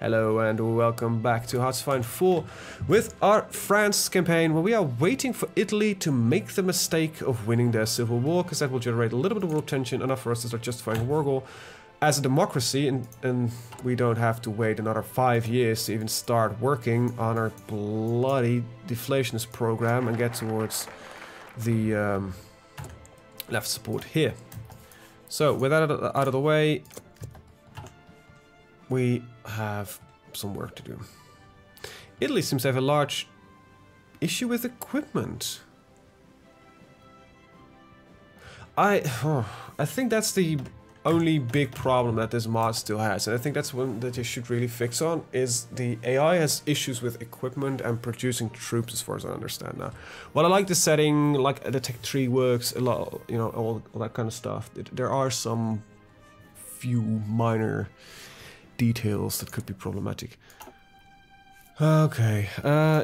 Hello and welcome back to HoI4 with our France campaign, where we are waiting for Italy to make the mistake of winning their civil war, because that will generate a little bit of world tension, enough for us to start justifying a war goal as a democracy, and we don't have to wait another 5 years to even start working on our bloody deflationist program and get towards the left support here. So with that out of the way, we have some work to do. Italy seems to have a large issue with equipment. I think that's the only big problem that this mod still has, and I think that's one that you should really fix on, is the AI has issues with equipment and producing troops, as far as I understand now. Well, I like the setting, like the tech tree works a lot, you know, all that kind of stuff. There are some few minor details that could be problematic. Okay,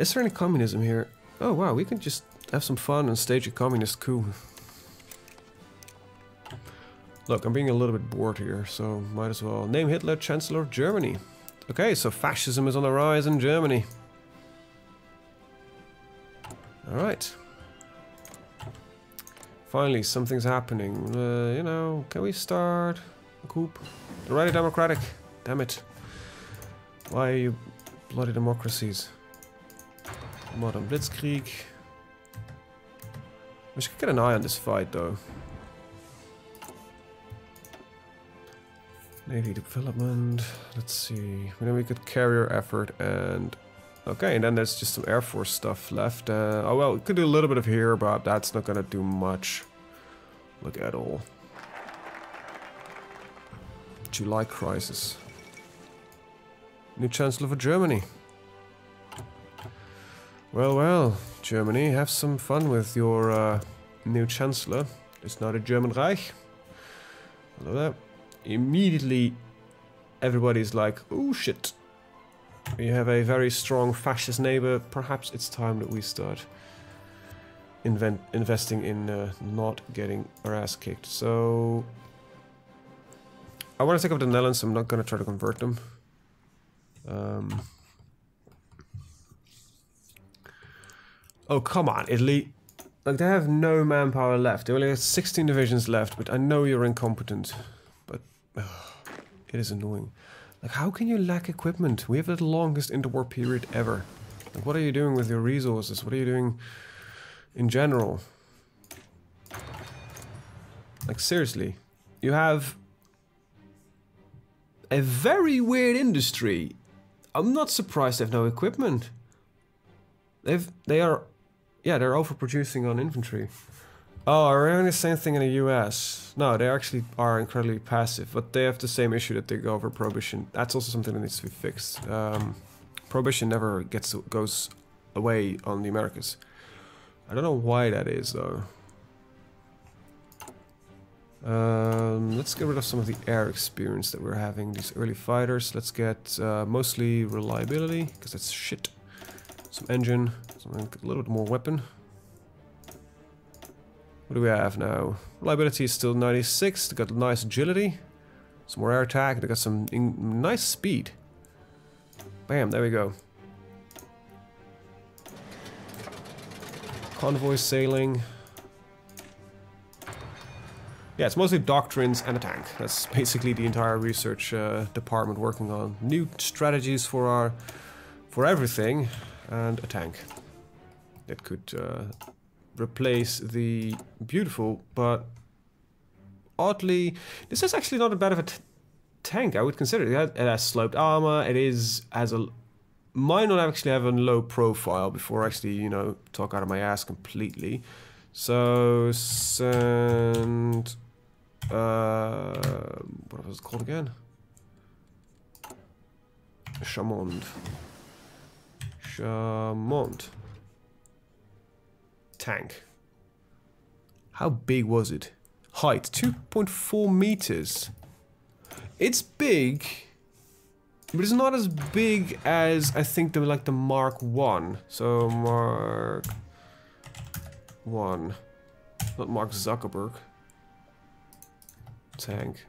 is there any communism here? Oh wow, we can just have some fun and stage a communist coup. Look, I'm being a little bit bored here, so might as well name Hitler Chancellor of Germany. Okay, so fascism is on the rise in Germany. Alright. Finally, something's happening. You know, can we start a coup? Alrighty, democratic. Damn it. Why are you bloody democracies? Modern Blitzkrieg. We should get an eye on this fight, though. Navy development. Let's see. Then we could carrier effort and... Okay, and then there's just some Air Force stuff left. Oh well, we could do a little bit of here, but that's not gonna do much. Look at all. July crisis. New Chancellor for Germany. Well, well, Germany, have some fun with your new Chancellor. It's not a German Reich. I love that. Immediately, everybody's like, oh shit. We have a very strong fascist neighbor. Perhaps it's time that we start investing in not getting our ass kicked. So, I want to take up the Netherlands, so I'm not going to try to convert them. Oh, come on, Italy. Like, they have no manpower left. They only have 16 divisions left, but I know you're incompetent. But it is annoying. Like, how can you lack equipment? We have the longest interwar period ever. Like, what are you doing with your resources? What are you doing in general? Like, seriously. You have a very weird industry. I'm not surprised they have no equipment. They're overproducing on infantry. Oh, are we doing the same thing in the US? No, they actually are incredibly passive, but they have the same issue that they go over prohibition. That's also something that needs to be fixed. Prohibition never goes away on the Americas. I don't know why that is, though. Let's get rid of some of the air experience that we're having, these early fighters. Let's get mostly reliability, because that's shit. Some engine, a little bit more weapon. What do we have now? Reliability is still 96, they got nice agility. Some more air attack, they got some nice speed. Bam, there we go. Convoy sailing. Yeah, it's mostly doctrines and a tank. That's basically the entire research department working on new strategies for everything, and a tank that could replace the beautiful, but oddly, this is actually not a bad of a tank. I would consider it. It has sloped armor. Might not actually have a low profile before I actually, you know, talk out of my ass completely. So send. What was it called again? Chamond. Tank. How big was it? Height 2.4 meters. It's big, but it's not as big as I think the Mark 1. So Mark 1, not Mark Zuckerberg. Tank.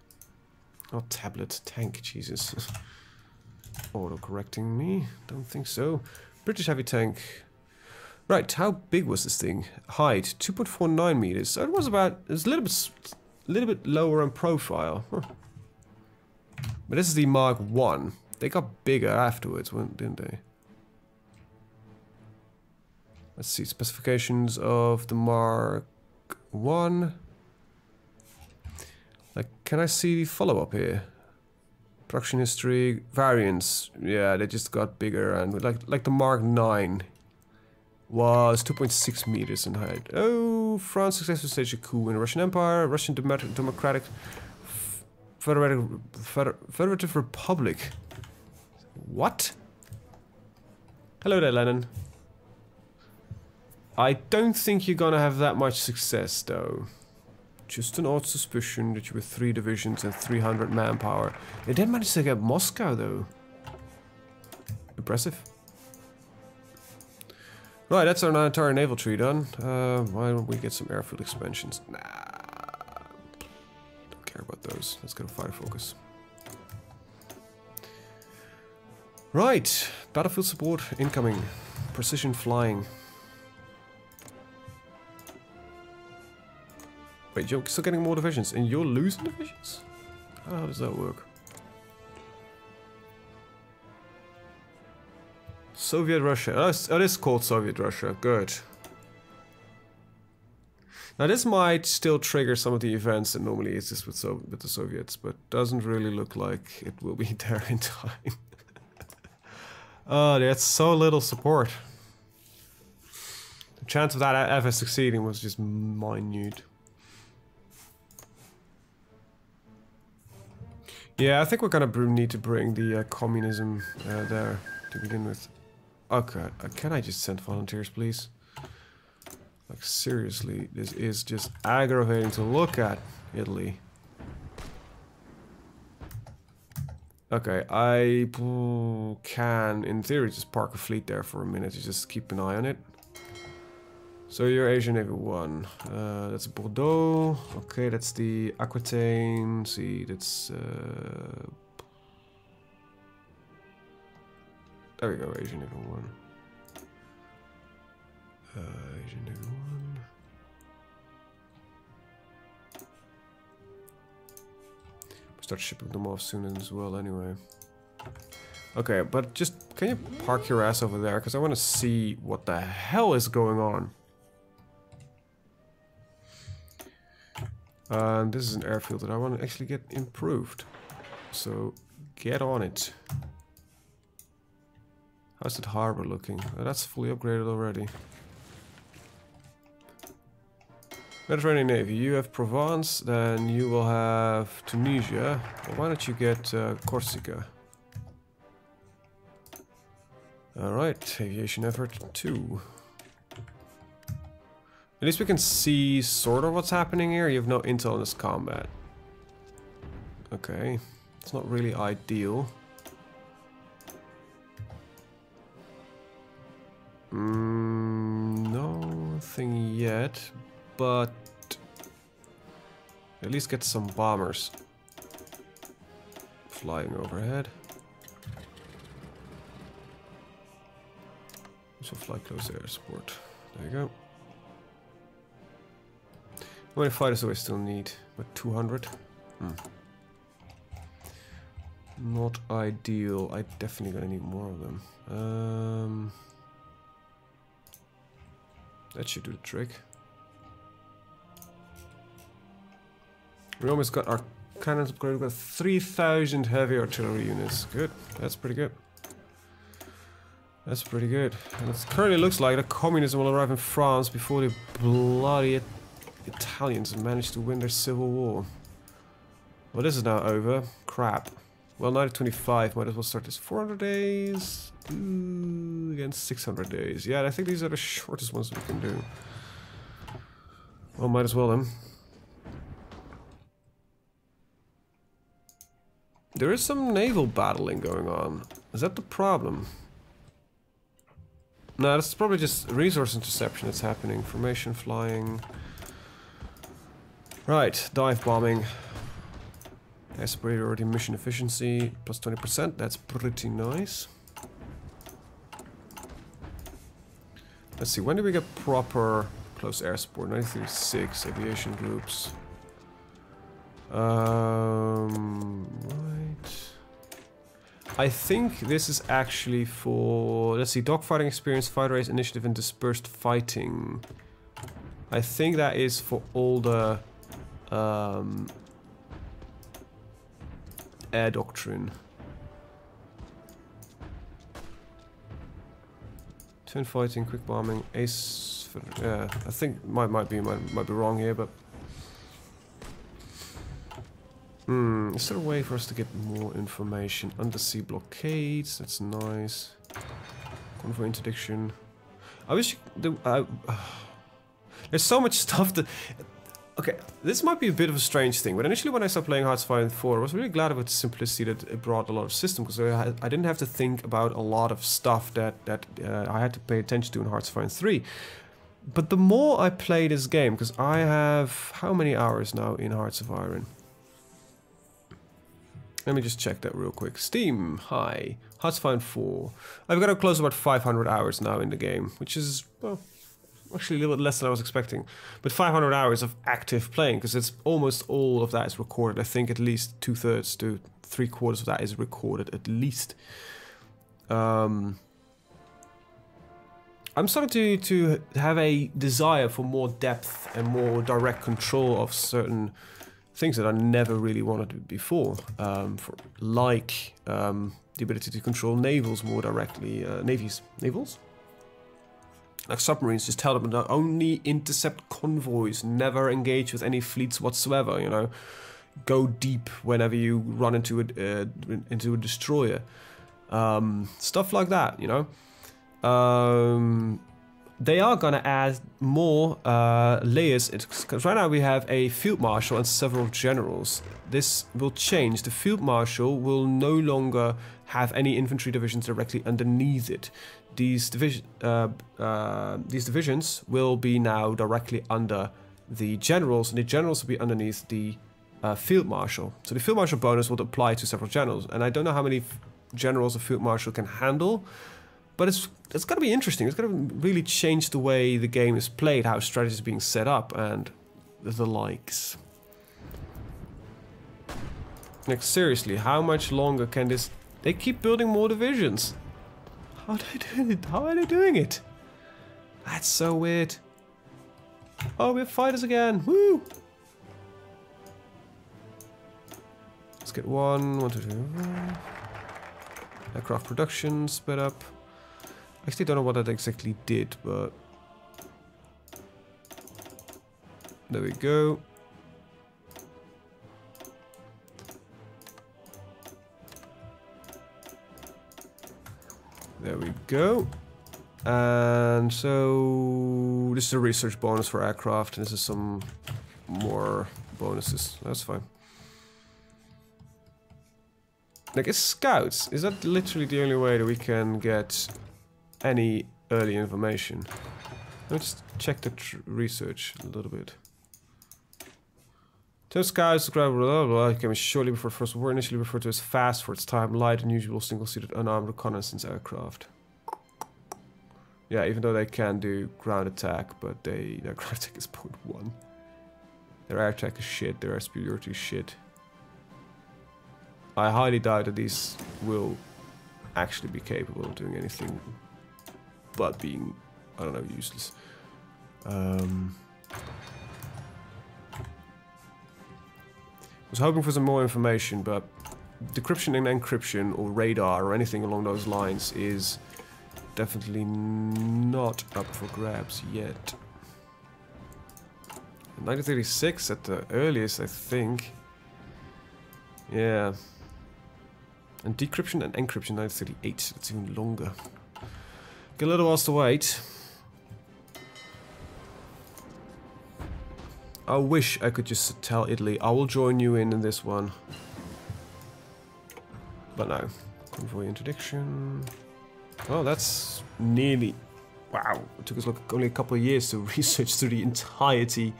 Not tablet, tank, Jesus. auto-correcting me? Don't think so. British heavy tank. Right, how big was this thing? Height, 2.49 meters. So it was about, it's a little bit lower in profile. Huh. But this is the Mark 1. They got bigger afterwards, didn't they? Let's see, specifications of the Mark 1. Like, can I see the follow-up here? Production history, variants. Yeah, they just got bigger, and like the Mark 9 was 2.6 meters in height. Oh, France successfully staged a coup in the Russian Empire, Russian Democratic Federative Republic. What? Hello there, Lenin. I don't think you're gonna have that much success, though. Just an odd suspicion that you were 3 divisions and 300 manpower. They did manage to get Moscow, though. Impressive. Right, that's our entire naval tree done. Why don't we get some airfield expansions? Nah. Don't care about those. Let's go to fire focus. Right. Battlefield support incoming. Precision flying. Wait, you're still getting more divisions, and you're losing divisions? How does that work? Soviet Russia. Oh, it is called Soviet Russia. Good. Now this might still trigger some of the events that normally exist with the Soviets, but doesn't really look like it will be there in time. Oh, that's so little support. The chance of that ever succeeding was just minute. Yeah, I think we're gonna need to bring the communism there to begin with. Okay, can I just send volunteers, please? Like, seriously, this is just aggravating to look at, Italy. Okay, I can, in theory, just park a fleet there for a minute to just keep an eye on it. So you're Asian Navy 1. That's Bordeaux. Okay, that's the Aquitaine. See, that's... there we go, Asian Navy 1. Asian Navy 1. Start shipping them off soon as well anyway. Okay, but just, can you park your ass over there? Because I want to see what the hell is going on. This is an airfield that I want to actually get improved. So, get on it. How's that harbor looking? Oh, that's fully upgraded already. Mediterranean Navy, you have Provence, then you will have Tunisia. Well, why don't you get Corsica? Alright, aviation effort 2. At least we can see sort of what's happening here. You have no intel in this combat. Okay, it's not really ideal. Nothing yet, but at least get some bombers flying overhead. So fly close air support. There you go. How many fighters do I still need? About 200? Not ideal. I definitely gonna need more of them. That should do the trick. We almost got our cannons upgraded. We've got 3,000 heavy artillery units. Good. That's pretty good. That's pretty good. And it currently looks like the communism will arrive in France before the bloody Italians have managed to win their civil war. Well, this is now over. Crap. Well, 1925 might as well start this 400 days. Against 600 days. Yeah, I think these are the shortest ones we can do. Well, might as well then. There is some naval battling going on. Is that the problem? No, that's probably just resource interception that's happening. Formation flying. Right, dive bombing. Aspirator mission efficiency plus 20%. That's pretty nice. Let's see, when do we get proper close air support? 1936 aviation groups. Right. I think this is actually for, let's see, dogfighting experience, fighter race initiative, and dispersed fighting. I think that is for all the air doctrine. Twin fighting, quick bombing, ace. Yeah, I think might be wrong here, but is there a way for us to get more information? Undersea blockades, that's nice. Convoy interdiction. I wish there's so much stuff that. Okay, this might be a bit of a strange thing, but initially when I started playing HoI4, I was really glad about the simplicity that it brought a lot of system, because I didn't have to think about a lot of stuff that I had to pay attention to in HoI3. But the more I play this game, because I have how many hours now in Hearts of Iron? Let me just check that real quick. Steam, hi, Hearts of Iron 4. I've got close to about 500 hours now in the game, which is, well, actually a little bit less than I was expecting. But 500 hours of active playing, because it's almost all of that is recorded. I think at least 2/3 to 3/4 of that is recorded at least. I'm starting to have a desire for more depth and more direct control of certain things that I never really wanted before, like the ability to control navals more directly, navals? Like submarines, just tell them to only intercept convoys, never engage with any fleets whatsoever, you know. Go deep whenever you run into a destroyer. Stuff like that, you know. They are gonna add more layers, because right now we have a field marshal and several generals. This will change. The field marshal will no longer have any infantry divisions directly underneath it. These divisions will be now directly under the generals, and the generals will be underneath the field marshal. So the field marshal bonus will apply to several generals, and I don't know how many generals a field marshal can handle, but it's going to be interesting. It's going to really change the way the game is played, how strategy is being set up, and the likes. Like, seriously, how much longer can this... They keep building more divisions. How are they doing it? How are they doing it? That's so weird. Oh, we have fighters again. Woo! Let's get 1, 2, 3. Aircraft production sped up. I actually don't know what that exactly did, but there we go. There we go. And so this is a research bonus for aircraft, and this is some more bonuses. That's fine. Like, it's scouts. Is that literally the only way that we can get any early information? Let's check the research a little bit. Two scouts, blah, blah, blah, came shortly before the First War, initially referred to as fast for its time, light, unusual, single-seated, unarmed reconnaissance aircraft. Yeah, even though they can do ground attack, but their ground attack is 0.1. Their air attack is shit, their air superiority is shit. I highly doubt that these will actually be capable of doing anything but being, I don't know, useless. I was hoping for some more information, but decryption and encryption or radar or anything along those lines is definitely not up for grabs yet. 1936 at the earliest, I think. Yeah. And decryption and encryption 1938, that's even longer. Get a little while to wait. I wish I could just tell Italy, I will join you in this one. But no. Convoy interdiction. Oh, that's nearly... Wow, it took us like only a couple of years to research through the entirety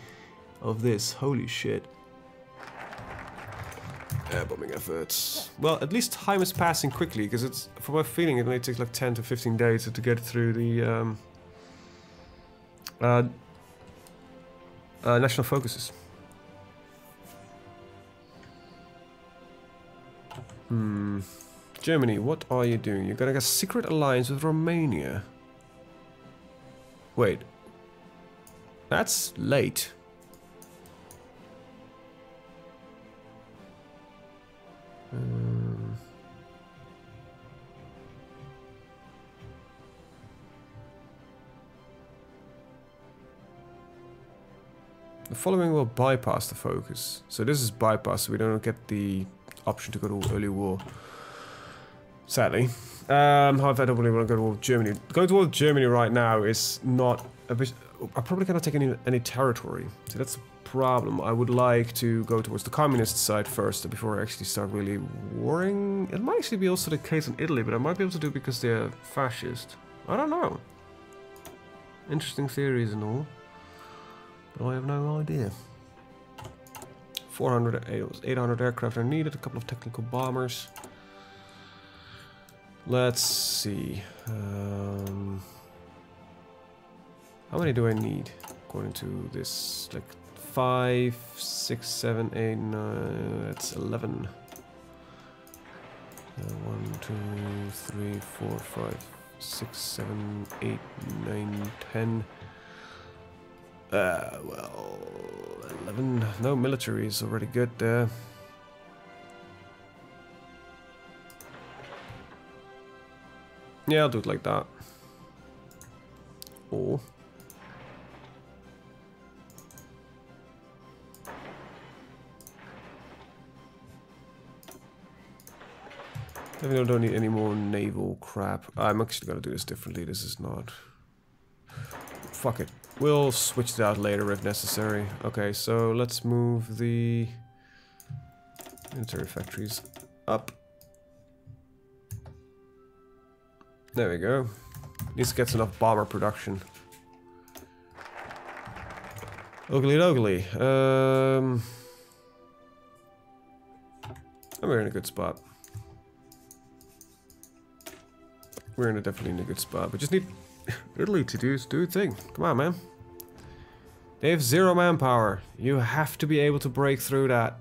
of this. Holy shit. Air bombing efforts. Well, at least time is passing quickly, because it's, for my feeling, it only takes like 10 to 15 days to get through the national focuses. Germany, what are you doing? You're gonna get a secret alliance with Romania. Wait. That's late. The following will bypass the focus. So this is bypass, so we don't get the option to go to early war. Sadly. However, I don't really want to go to war with Germany. Going to war with Germany right now is not a bit... I probably cannot take any territory. So that's the problem. I would like to go towards the communist side first before I actually start really warring. It might actually be also the case in Italy, but I might be able to do it because they're fascist. I don't know. Interesting theories and all. But I have no idea. 800 aircraft are needed, a couple of technical bombers. Let's see. How many do I need? According to this, like 5, 6, 7, 8, 9, that's 11. 1, 2, 3, 4, 5, 6, 7, 8, 9, 10. Well, 11. No, military is already good there. Yeah, I'll do it like that. Or I don't need any more naval crap. I'm actually gonna do this differently. This is not... Fuck it. We'll switch it out later if necessary. Okay, so let's move the military factories up. There we go. This gets enough bomber production. Ugly doggly. And we're in a good spot. We're definitely in a good spot. We just need Italy to do its thing. Come on, man. They have 0 manpower. You have to be able to break through that.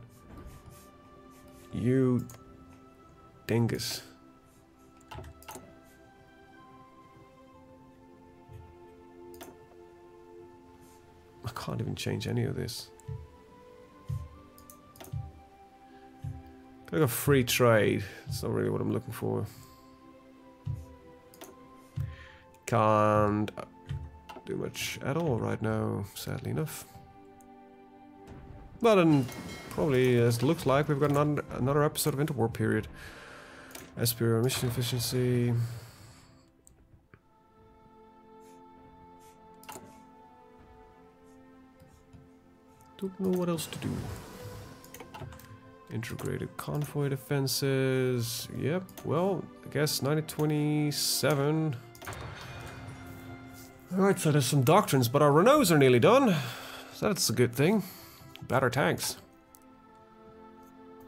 You dingus. I can't even change any of this. Like a free trade. That's not really what I'm looking for. Can't do much at all right now, sadly enough. But then, probably, as it looks like, we've got another episode of Interwar period. As per our mission efficiency. Don't know what else to do. Integrated convoy defenses. Yep, well, I guess 1927. Alright, so there's some doctrines, but our Renaults are nearly done. So that's a good thing. Better tanks.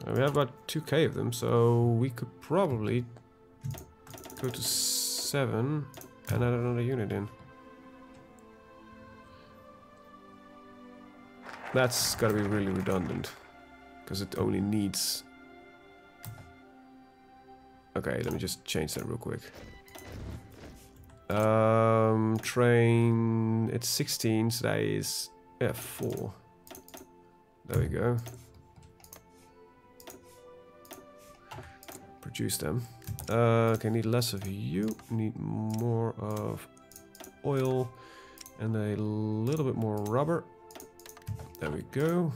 And we have about 2k of them, so we could probably go to 7 and add another unit in. That's gotta be really redundant, because it only needs... Okay, let me just change that real quick. Train, it's 16, so that is, yeah, 4. There we go. Produce them. Okay, need less of you, need more of oil, and a little bit more rubber. There we go.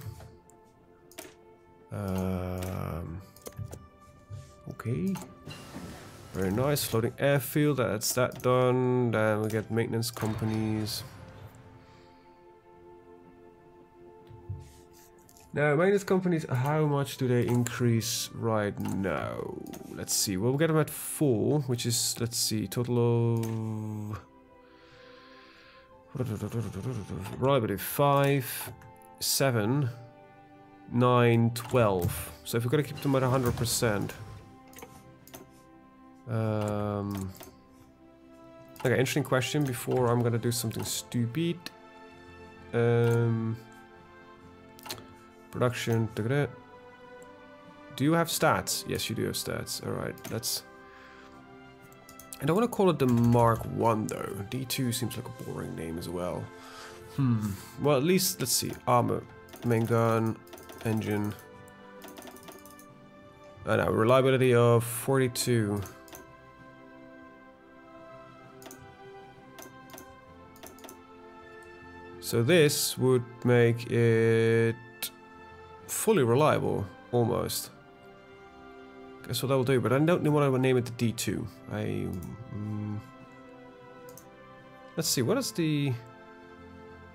Okay. Very nice. Floating airfield. That's that done. Then we get maintenance companies. Now, maintenance companies, how much do they increase right now? Let's see. Well, we'll get them at 4, which is, let's see, total of... Reliability 5, 7. 9, 12. So if we're gonna keep them at 100%. Okay, interesting question before I'm gonna do something stupid. Production. Do you have stats? Yes, you do have stats. Alright, that's... I don't want to call it the Mark 1 though. D2 seems like a boring name as well. Well, at least, let's see. Armor, main gun, engine. I know, reliability of 42. So this would make it fully reliable, almost. Guess what that will do, but I don't know what I would name it the D2. Let's see, what is the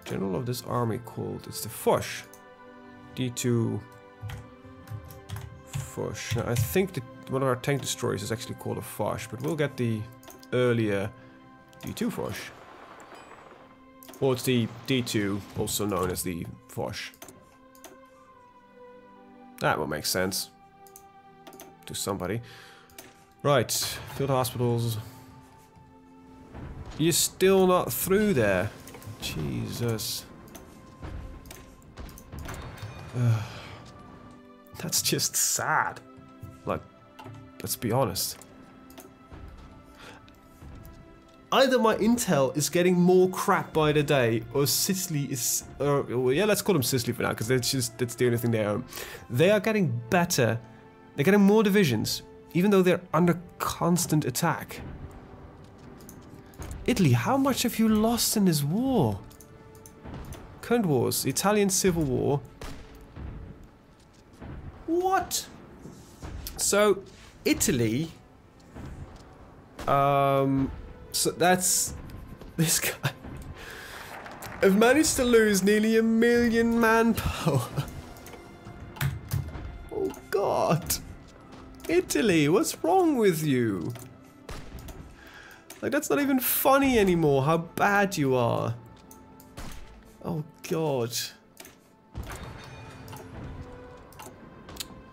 general of this army called? It's the Foch. D2 Foch. Now, I think that one of our tank destroyers is actually called a Foch, but we'll get the earlier D2 Foch. Or it's the D2, also known as the Foch. That will make sense to somebody. Right, field hospitals. You're still not through there. Jesus. That's just sad. Like, let's be honest. Either my intel is getting more crap by the day, or Sicily is... yeah, let's call them Sicily for now, because that's the only thing they own. They are getting better. They're getting more divisions, even though they're under constant attack. Italy, how much have you lost in this war? Current wars, Italian Civil War. What? So, Italy... So that's... This guy... I've managed to lose nearly 1 million manpower. Oh god. Italy, what's wrong with you? Like, that's not even funny anymore, how bad you are. Oh god.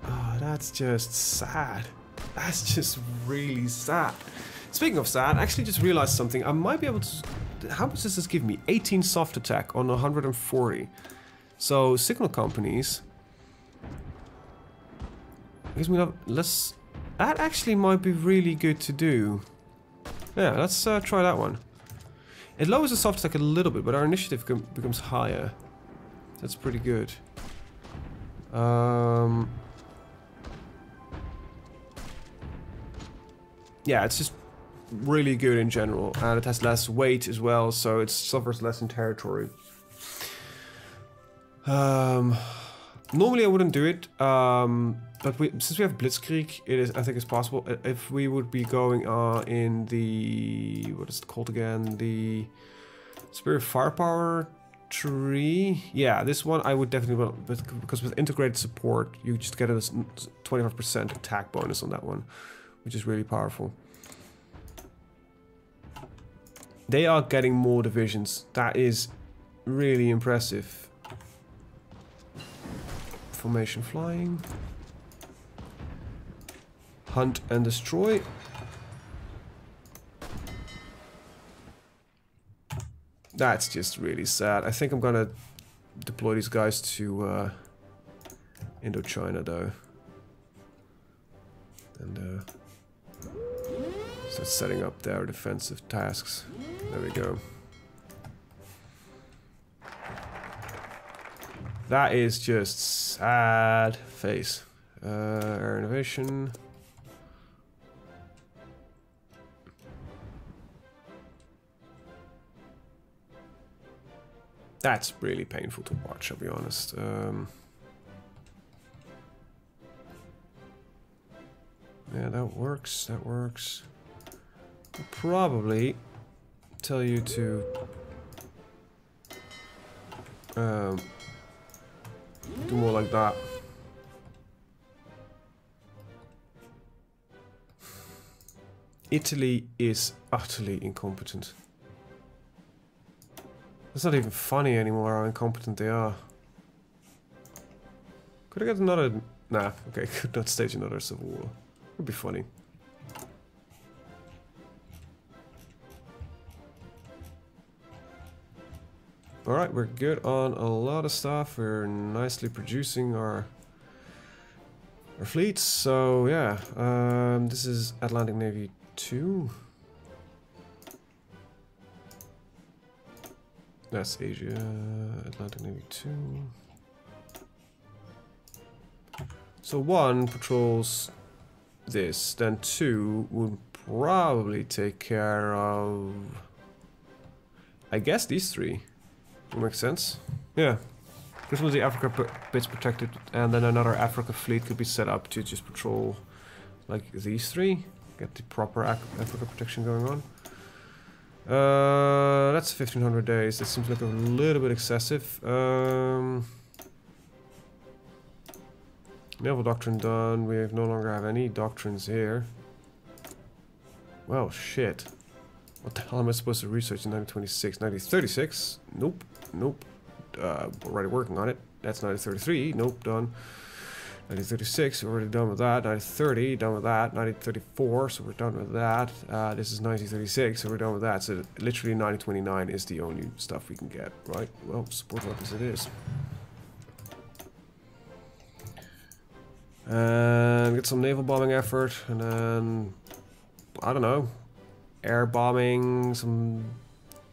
Oh, that's just sad. That's just really sad. Speaking of sad, I actually just realized something. I might be able to... How much does this give me? 18 soft attack on 140. So, signal companies... Gives me less... That actually might be really good to do. Yeah, let's try that one. It lowers the soft attack a little bit, but our initiative becomes higher. That's pretty good. Yeah, it's just really good in general, and it has less weight as well, so it suffers less in territory. Normally I wouldn't do it, but since we have Blitzkrieg, I think it's possible. If we would be going in the... what is it called again? The Superior Firepower tree? Yeah, this one I would definitely want, because with integrated support, you just get a 25% attack bonus on that one, which is really powerful. They are getting more divisions. That is really impressive. Formation flying. Hunt and destroy. That's just really sad. I think I'm gonna deploy these guys to Indochina though. And start setting up their defensive tasks. There we go. That is just sad face. Air innovation. That's really painful to watch, I'll be honest. Yeah, that works, that works. I'll probably tell you to do more like that. Italy is utterly incompetent. It's not even funny anymore how incompetent they are. Could I get another... Nah, okay, could not stage another civil war. Would be funny. Alright, we're good on a lot of stuff. We're nicely producing our fleets. So yeah, this is Atlantic Navy 2. That's Asia, Atlantic Navy 2. So 1 patrols this, then 2 would probably take care of, I guess, these 3. Would make sense. Yeah. This was the Africa bits protected, and then another Africa fleet could be set up to just patrol like these 3. Get the proper Africa protection going on. That's 1500 days. That seems like a little bit excessive. Naval doctrine done. We no longer have any doctrines here. Well, shit. What the hell am I supposed to research in 1926? 1936? Nope. Nope. Already working on it. That's 1933. Nope, done. 1936, we're already done with that. 1930, done with that. 1934, so we're done with that. This is 1936, so we're done with that. So literally 1929 is the only stuff we can get, right? Well, support weapons it is. And get some naval bombing effort, and then, I don't know, air bombing, some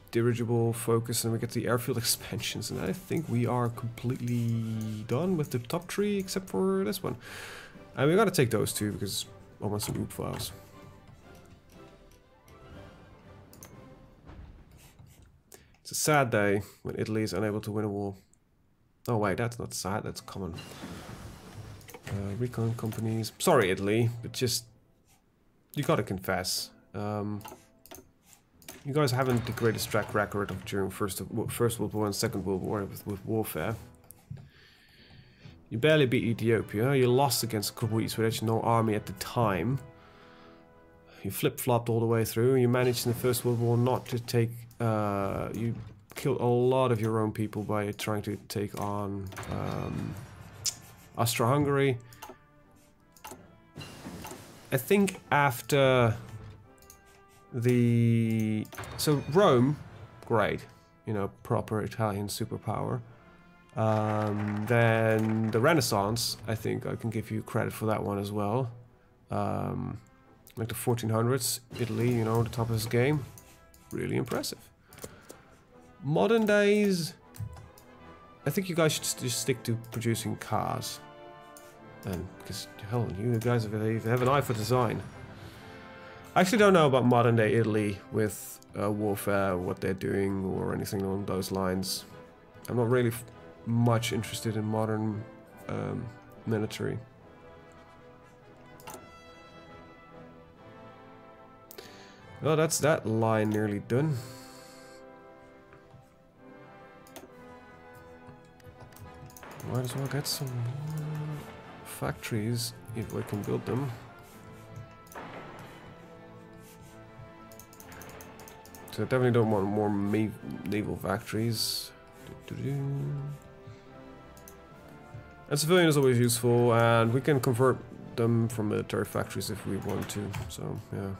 dirigible focus, and we get the airfield expansions, and I think we are completely done with the top 3 except for this one. And we gotta take those 2 because I want some OOP files. It's a sad day when Italy is unable to win a war. Oh wait, that's not sad, that's common. Recon companies. Sorry Italy, but just, you gotta confess. You guys haven't the greatest track record of during First World War and Second World War with warfare. You barely beat Ethiopia. You lost against the Kuwait, which had no army at the time. You flip-flopped all the way through. You managed in the First World War not to take... you killed a lot of your own people by trying to take on Austro-Hungary. I think after... So Rome, great, you know, proper Italian superpower. Then the Renaissance, I think I can give you credit for that one as well. Like the 1400s, Italy, you know, the top of his game, really impressive. Modern days, I think you guys should just stick to producing cars, and because hell, you guys have an eye for design. I actually don't know about modern day Italy with warfare, what they're doing or anything along those lines. I'm not really much interested in modern military. Well, that's that line nearly done. Might as well get some more factories if we can build them. So I definitely don't want more naval factories. And civilian is always useful, and we can convert them from military factories if we want to. So yeah.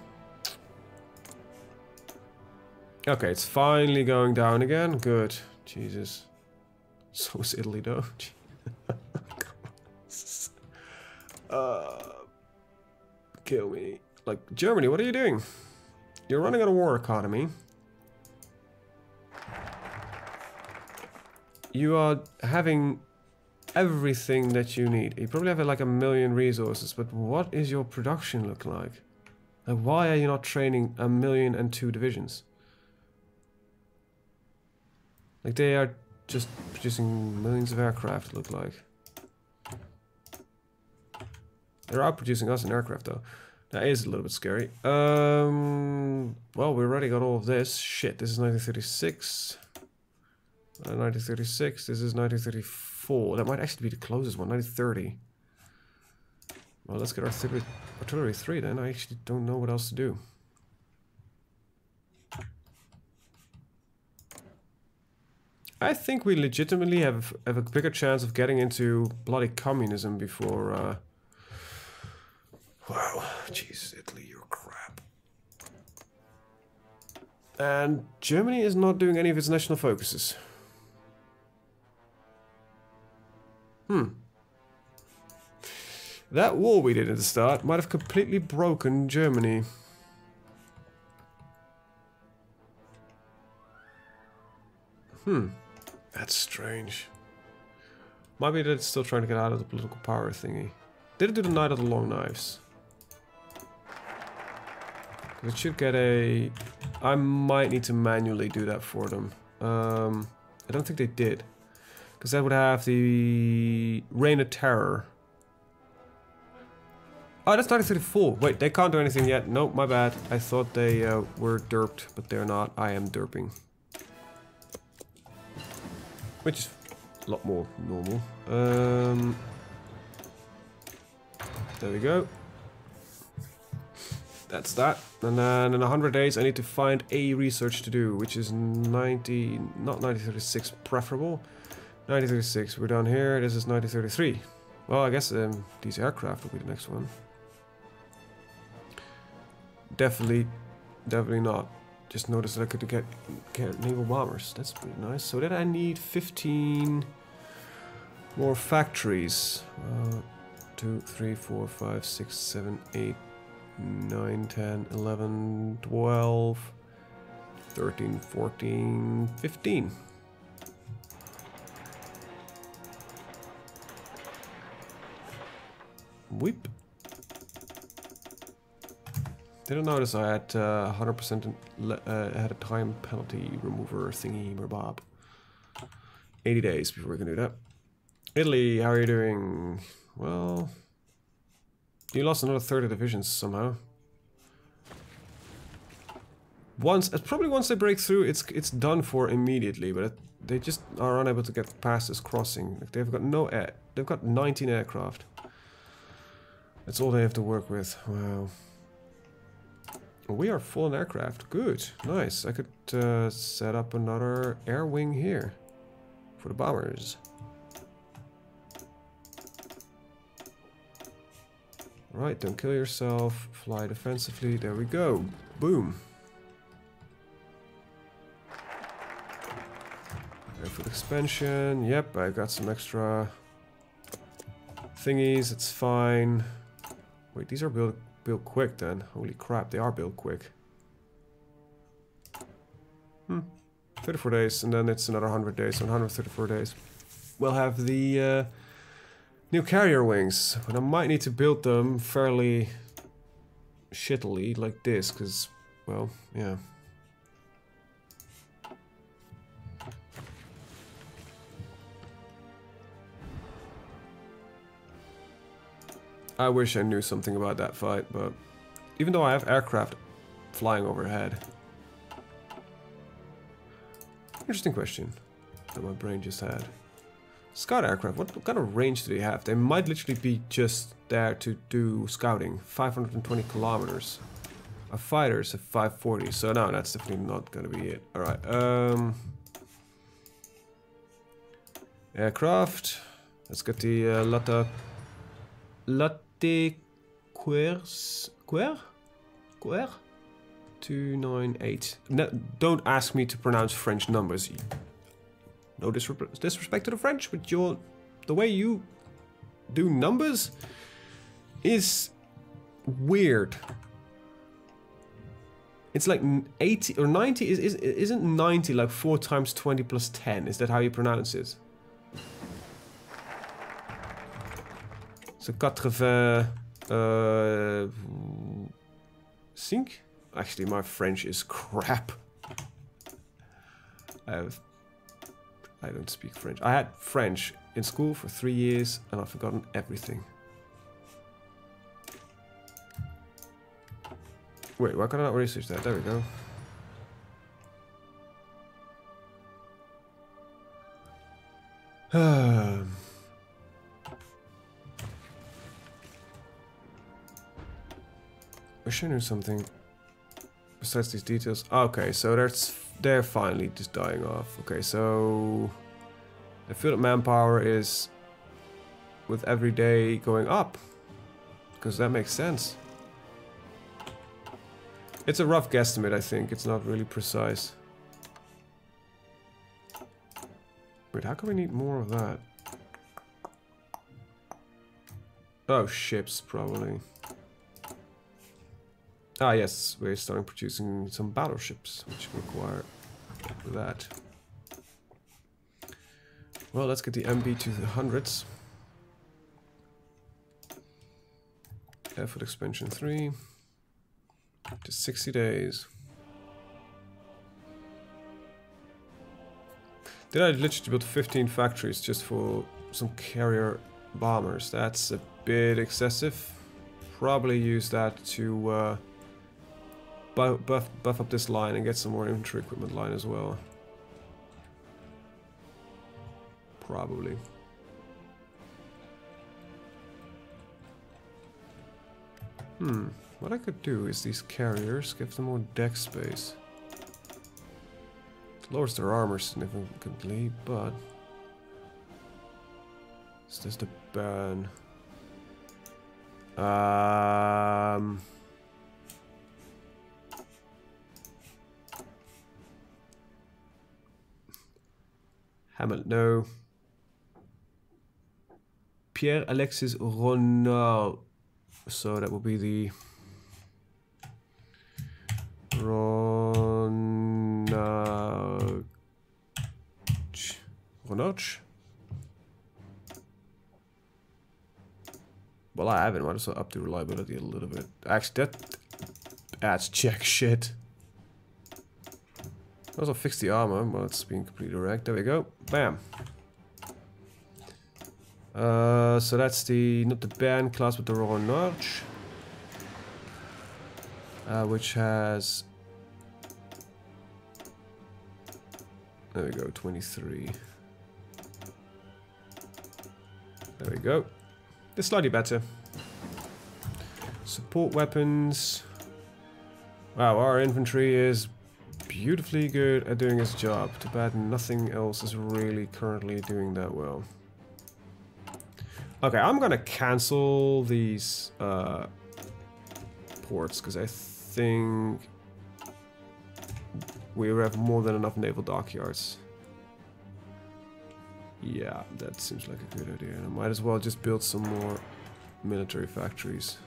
Okay, it's finally going down again. Good. Jesus. So is Italy though. Kill me. Like, Germany, what are you doing? You're running out of war economy. You are having everything that you need. You probably have like 1 million resources, but what is your production look like? Like, why are you not training 1,000,002 divisions? Like, they are just producing millions of aircraft, it look like. They're outproducing us in aircraft, though. That is a little bit scary. Well, we already got all of this. Shit, this is 1936. 1936, this is 1934. That might actually be the closest one, 1930. Well, let's get our artillery 3 then. I actually don't know what else to do. I think we legitimately have a bigger chance of getting into bloody communism before... Wow, jeez, Italy, you're crap. And Germany is not doing any of its national focuses. That war we did at the start might have completely broken Germany. That's strange. Might be that it's still trying to get out of the political power thingy. Did it do the Night of the Long Knives? It should get a... I might need to manually do that for them. I don't think they did. Because that would have the Reign of Terror. Oh, that's 1934. Wait, they can't do anything yet. Nope, my bad. I thought they were derped, but they're not. I am derping. Which is a lot more normal. There we go. That's that. And then in 100 days I need to find a research to do, which is 90, not 1936 preferable. 1936, we're down here, this is 1933. Well, I guess these aircraft will be the next one. Definitely not. Just noticed that I could get naval bombers. That's pretty nice. So then I need 15 more factories. 2, 3, 4, 5, 6, 7, 8, 9, 10, 11, 12, 13, 14, 15. Weep. Didn't notice I had 100% had a time penalty remover thingy bob. 80 days before we can do that. Italy, how are you doing? Well, you lost another 30 divisions somehow. Probably once they break through, it's done for immediately. But they just are unable to get past this crossing. Like they've got no air. They've got 19 aircraft. That's all they have to work with. Wow. We are full on aircraft. Good. Nice. I could set up another air wing here for the bombers. Right, don't kill yourself. Fly defensively. There we go. Boom. Airfield expansion. Yep, I got some extra thingies. It's fine. Wait, these are built quick then. Holy crap, they are built quick. 34 days, and then it's another 100 days, so 134 days. We'll have the new carrier wings, but I might need to build them fairly shittily, like this, because, well, yeah. I wish I knew something about that fight, but even though I have aircraft flying overhead. Interesting question that my brain just had. Scout aircraft, what kind of range do they have? They might literally be just there to do scouting. 520 kilometers. Our fighters have 540, so no, that's definitely not gonna be it. Alright, aircraft. Let's get the Latte Quer 298. No, don't ask me to pronounce French numbers. No disrespect to the French, but the way you do numbers is weird. It's like 80 or 90. Isn't 90 like 4 times 20 plus 10? Is that how you pronounce it? So 85. Actually, my French is crap. I don't speak French. I had French in school for 3 years, and I've forgotten everything. Wait, why can I not research that? There we go. Wish I knew something. besides these details. Okay, so they're finally just dying off. Okay, so I feel that manpower is with every day going up, because that makes sense. It's a rough guesstimate, I think. It's not really precise. Wait, how come we need more of that? Oh, ships, probably. Ah, yes, we're starting producing some battleships, which require that. Well, let's get the MB to the hundreds. Effort expansion 3. Just 60 days. Did I literally build 15 factories just for some carrier bombers? That's a bit excessive. Probably use that to buff up this line and get some more infantry equipment line as well. Probably. What I could do is these carriers, give them more deck space. It lowers their armor significantly, but... Is this the ban? Hamlet, no. Pierre Alexis Ronald. So that will be the Ronald. Well, I haven't. Might as well up the reliability a little bit. Actually, that adds jack shit. Also fix the armor. Well, it's being completely wrecked. There we go. Bam. So that's the not the band class, but the Royal Norch, which has, there we go, 23. There we go. It's slightly better. Support weapons. Wow, our infantry is beautifully good at doing its job. Too bad nothing else is really currently doing that well. Okay, I'm gonna cancel these ports because I think we have more than enough naval dockyards. Yeah, that seems like a good idea. I might as well just build some more military factories.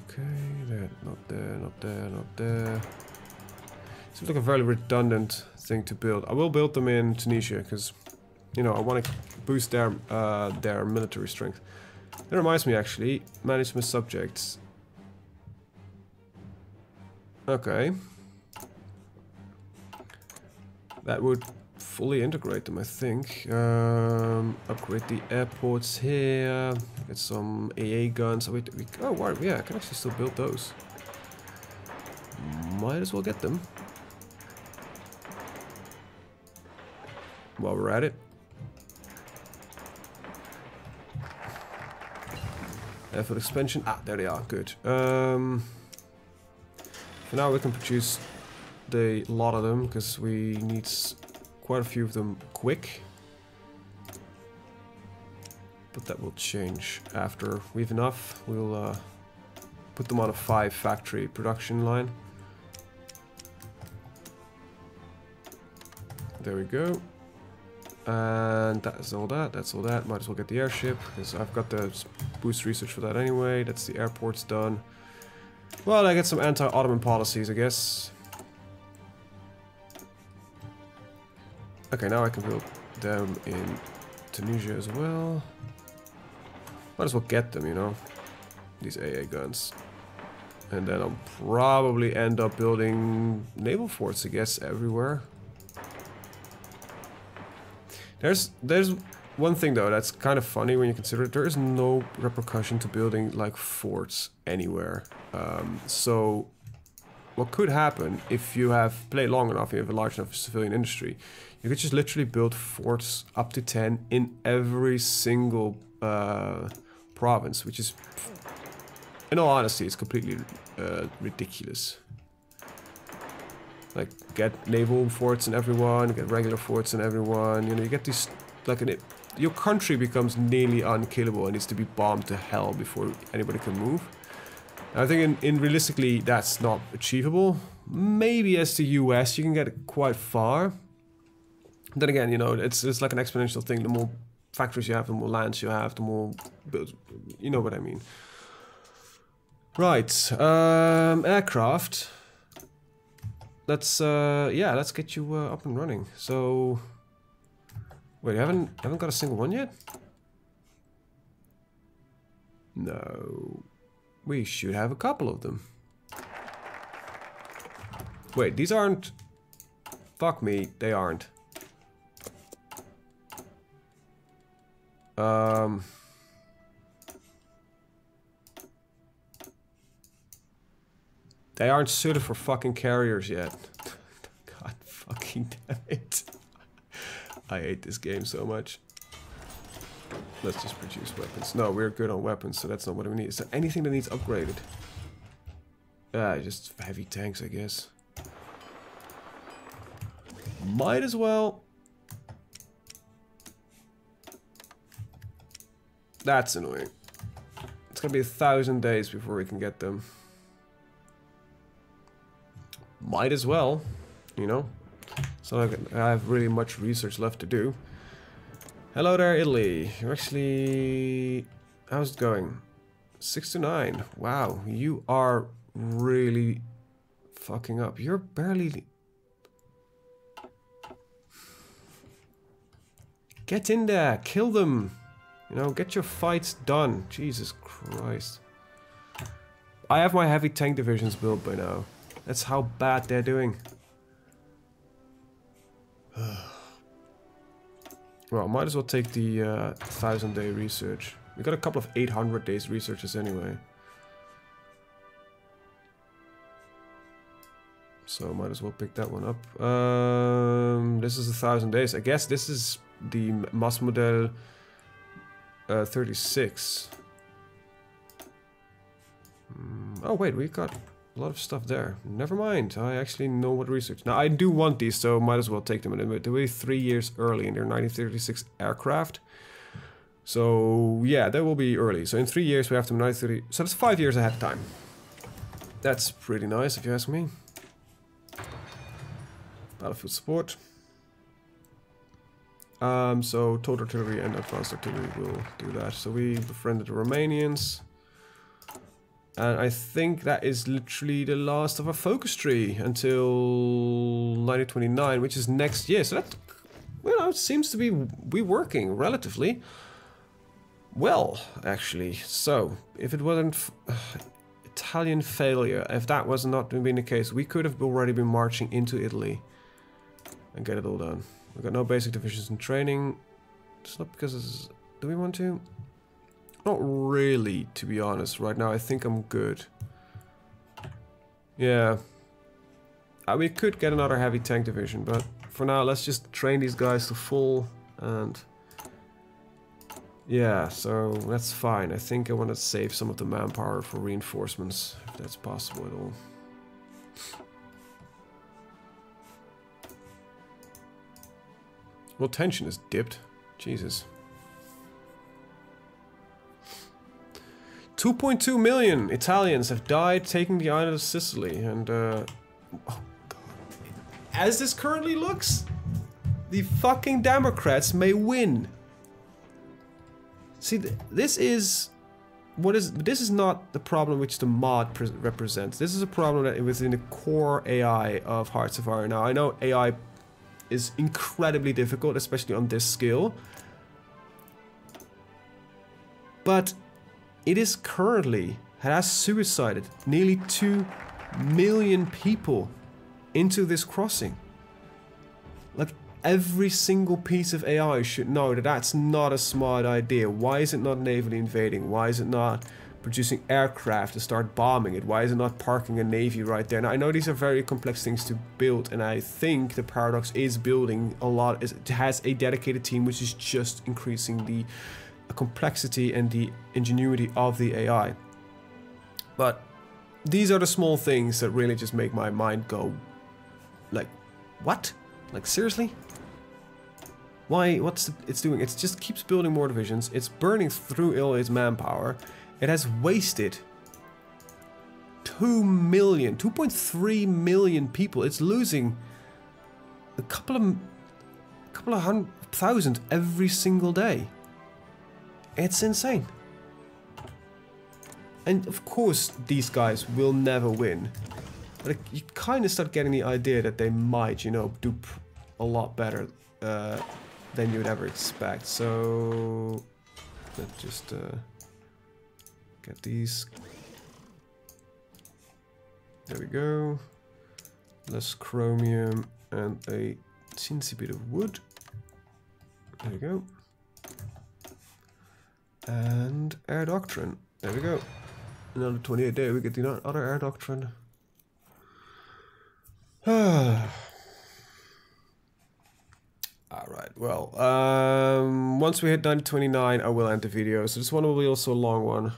Okay, that not there, not there, not there. Seems like a very redundant thing to build. I will build them in Tunisia because, you know, I want to boost their military strength. That reminds me, actually, manage my subjects. Okay. That would fully integrate them, I think. Upgrade the airports here. Get some AA guns. Oh, wow, yeah, I can actually still build those. Might as well get them. While we're at it. Effort expansion. Ah, there they are. Good. For now we can produce a lot of them because we need quite a few of them quick. But that will change after we have enough. We'll put them on a 5 factory production line. There we go. And that's all that. That's all that. Might as well get the airship because I've got the boost research for that anyway. That's the airport's done. Well, I get some anti-Ottoman policies, I guess. Okay, now I can build them in Tunisia as well. Might as well get them, you know, these AA guns. And then I'll probably end up building naval forts, I guess, everywhere. There's one thing though that's kind of funny when you consider it. There is no repercussion to building like forts anywhere. So what could happen if you have played long enough, you have a large enough civilian industry, you could just literally build forts up to 10 in every single province, which is In all honesty, it's completely ridiculous. Like, get naval forts in everyone, get regular forts in everyone. You know, you get these, like, your country becomes nearly unkillable and needs to be bombed to hell before anybody can move. And I think in realistically, that's not achievable. Maybe as the US, you can get quite far. Then again, you know, it's like an exponential thing. The more factories you have, the more lands you have, the more builds, you know what I mean. Right, aircraft. Let's let's get you up and running. So, wait, you haven't got a single one yet? No, we should have a couple of them. Wait, these aren't. Fuck me, they aren't. They aren't suited for fucking carriers yet. God fucking damn it. I hate this game so much. Let's just produce weapons. No, we're good on weapons, so that's not what we need. Is there anything that needs upgraded? Just heavy tanks, I guess. Might as well. That's annoying. It's gonna be 1,000 days before we can get them. Might as well, you know. So I have really much research left to do. Hello there, Italy. You're actually... How's it going? 6 to 9. Wow, you are really fucking up. You're barely... Get in there, kill them. You know, get your fights done. Jesus Christ. I have my heavy tank divisions built by now. That's how bad they're doing. Well, might as well take the 1,000-day research. We got a couple of 800 days researches anyway. So might as well pick that one up. This is 1,000 days. I guess this is the Mass Model 36. Oh wait, we got a lot of stuff there. Never mind, I actually know what research. Now I do want these, so might as well take them. They're really 3 years early in their 1936 aircraft. So yeah, they will be early. So in 3 years we have them 1930. So that's 5 years ahead of time. That's pretty nice if you ask me. Battlefield support. So total artillery and advanced artillery will do that. So we befriended the Romanians. And I think that is literally the last of our focus tree until 1929, which is next year. So that, you know, seems to be working relatively well, actually. So if it wasn't Italian failure, if that was not been the case, we could have already been marching into Italy and get it all done. We've got no basic divisions in training. It's not because it's, do we want to? Not really, to be honest. Right now, I think I'm good. Yeah. We could get another heavy tank division, but for now, let's just train these guys to full and... Yeah, so that's fine. I think I want to save some of the manpower for reinforcements, if that's possible at all. Well, tension is dipped. Jesus. 2.2 million Italians have died taking the island of Sicily, and oh God. As this currently looks, the fucking Democrats may win. See, this is not the problem which the mod represents. This is a problem that within the core AI of Hearts of Iron. Now, I know AI is incredibly difficult, especially on this scale, but it is currently has suicided nearly 2 million people into this crossing. Like, every single piece of AI should know that that's not a smart idea. Why is it not navally invading? Why is it not producing aircraft to start bombing it? Why is it not parking a navy right there? Now, I know these are very complex things to build, and I think the Paradox is building a lot. It has a dedicated team which is just increasing the complexity and the ingenuity of the AI. But these are the small things that really just make my mind go, like, what? Like, seriously? Why? It's doing? It just keeps building more divisions. It's burning through all its manpower. It has wasted 2.3 million people. It's losing a couple of 100,000 every single day. It's insane. And of course, these guys will never win. But you kind of start getting the idea that they might, you know, do a lot better than you would ever expect. So let's just get these. There we go. Less chromium and a teensy bit of wood. There we go. And air doctrine. There we go. Another 28 day, we get the other air doctrine. Alright, well, once we hit 929, I will end the video. So this one will be also a long one.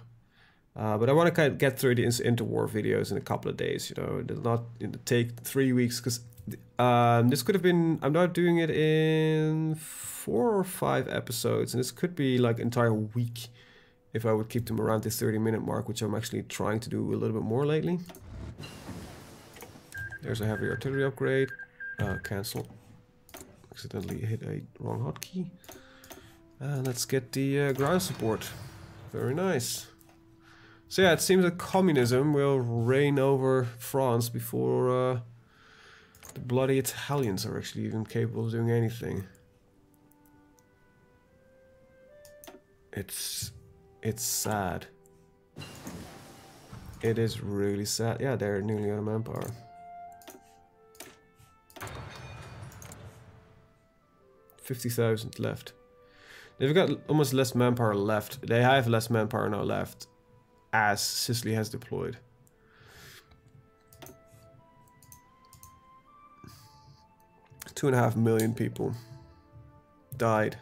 But I want to kind of get through the interwar videos in a couple of days, you know. It does not take 3 weeks, because this could have been, I'm not doing it in 4 or 5 episodes, and this could be like an entire week if I would keep them around the 30-minute mark, which I'm actually trying to do a little bit more lately. There's a heavy artillery upgrade. Cancel. Accidentally hit a wrong hotkey. And let's get the ground support. Very nice. So yeah, it seems that communism will reign over France before the bloody Italians are actually even capable of doing anything. It's sad. It is really sad. Yeah, they're nearly out of manpower. $50,000 left. They've got almost less manpower left. They have less manpower now left as Sicily has deployed. $2.5 million people died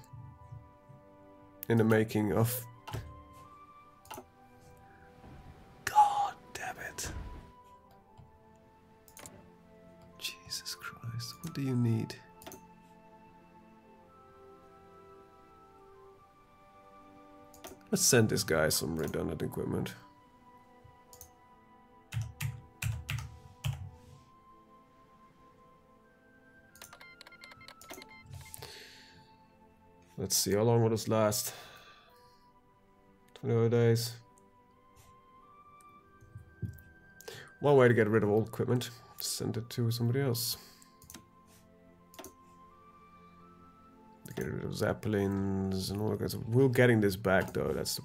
in the making of. God damn it. Jesus Christ, what do you need? Let's send this guy some redundant equipment. Let's see, how long will this last? 20 days. One way to get rid of old equipment, send it to somebody else. Get rid of zeppelins and all that kinds of. We're getting this back though. That's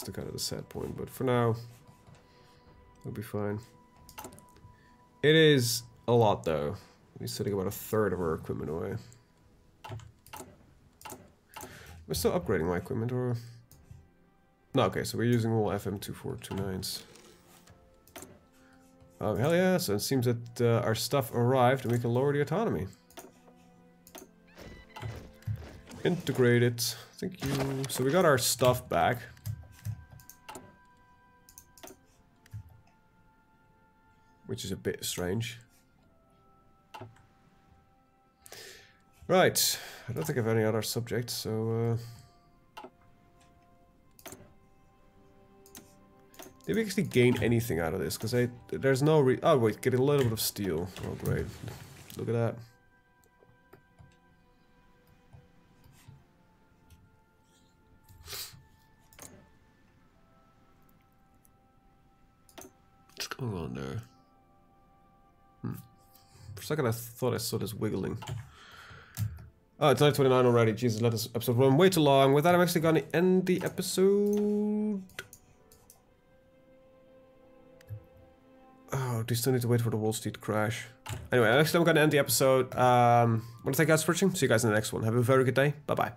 the kind of the sad point. But for now, we'll be fine. It is a lot though. We're sitting about 1/3 of our equipment away. We're still upgrading my equipment, or no? Okay, so we're using all FM2429s. Oh hell yeah! So it seems that our stuff arrived, and we can lower the autonomy. Integrate it. Thank you. So we got our stuff back. Which is a bit strange. Right. I don't think I have any other subjects, so did we actually gain anything out of this? Because there's no oh wait, get a little bit of steel. Oh great. Look at that. What's going on there? For a second I thought I saw this wiggling. Oh, it's 9:29 already. Jesus, let this episode run way too long. With that, I'm actually gonna end the episode. Oh, do you still need to wait for the Wall Street crash? Anyway, actually I'm gonna end the episode. Want to thank you guys for watching. See you guys in the next one. Have a very good day. Bye bye.